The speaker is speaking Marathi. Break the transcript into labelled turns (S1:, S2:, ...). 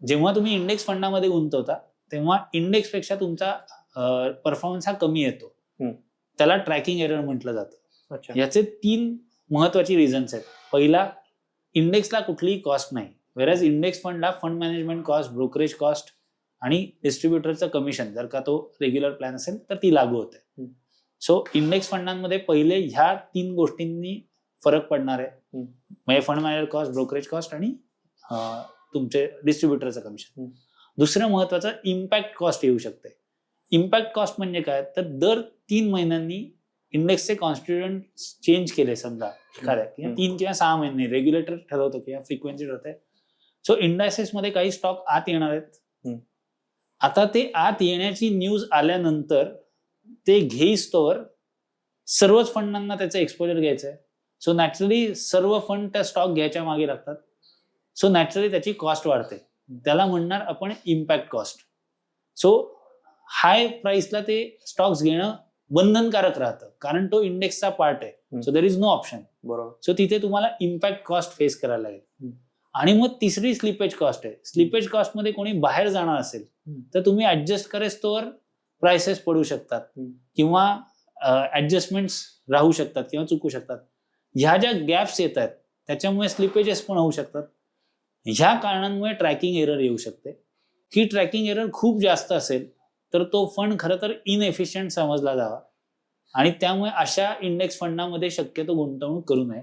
S1: जेव्हा तुम्ही इंडेक्स फंडामध्ये गुंतवता तेव्हा इंडेक्सपेक्षा तुमचा परफॉर्मन्स हा कमी येतो. त्याला ट्रॅकिंग एरर म्हटलं जातं. याचे 3 महत्वाची रिझन्स आहेत. पहिला, इंडेक्सला कुठलीही कॉस्ट नाही, वेरॅज इंडेक्स फंडला fund management cost, brokerage cost आणि डिस्ट्रीब्युटरचं कमिशन जर का तो रेग्युलर प्लॅन असेल तर ती लागू होते. सो इंडेक्स फंडांमध्ये पहिले ह्या 3 गोष्टींनी फरक पडणार आहे, म्हणजे fund manager cost, brokerage cost आणि तुमचे डिस्ट्रीब्युटरचं कमिशन. दुसरं महत्वाचं इम्पॅक्ट कॉस्ट येऊ शकते. इम्पॅक्ट कॉस्ट म्हणजे काय, तर दर 3 महिन्यांनी इंडेक्सचे कॉन्स्टिट्युएंट चेंज केले समजा एखाद्या, किंवा 3 किंवा 6 महिने रेग्युलेटर ठरवतो किंवा फ्रिक्वेन्सी ठरवते. सो इंडायसेस मध्ये काही स्टॉक आत येणार आहेत. आता ते आत येण्याची न्यूज आल्यानंतर ते घेईस्तोवर सर्वच फंडांना त्याचं एक्सपोजर घ्यायचं आहे. सो नॅचरली सर्व फंड त्या स्टॉक घ्यायच्या मागे लागतात. सो नॅचरली त्याची कॉस्ट वाढते. त्याला म्हणणार आपण इम्पॅक्ट कॉस्ट. सो हाय प्राइसला ते स्टॉक्स घेणं बंधनकारक राहतं, कारण तो इंडेक्सचा पार्ट आहे. So there is no option.
S2: बरोबर.
S1: सो तिथे तुम्हाला इम्पॅक्ट कॉस्ट फेस करायला लागेल. आणि मग तिसरी स्लिपेज कॉस्ट आहे. स्लिपेज कॉस्ट मध्ये कोणी बाहेर जाणार असेल तर तुम्ही ऍडजस्ट करेस्तोवर प्राइसेस पडू शकतात किंवा ऍडजस्टमेंट्स राहू शकतात किंवा चुकू शकतात. ह्या ज्या गॅप्स येत आहेत त्याच्यामुळे स्लिपेजेस पण होऊ शकतात. ह्या कारणांमुळे ट्रॅकिंग एरर येऊ शकते. ही ट्रॅकिंग एरर खूप जास्त असेल तर तो फंड खरं तर इनएफिशियंट समजला जावा आणि त्यामुळे अशा इंडेक्स फंडामध्ये शक्यतो गुंतवणूक करू नये.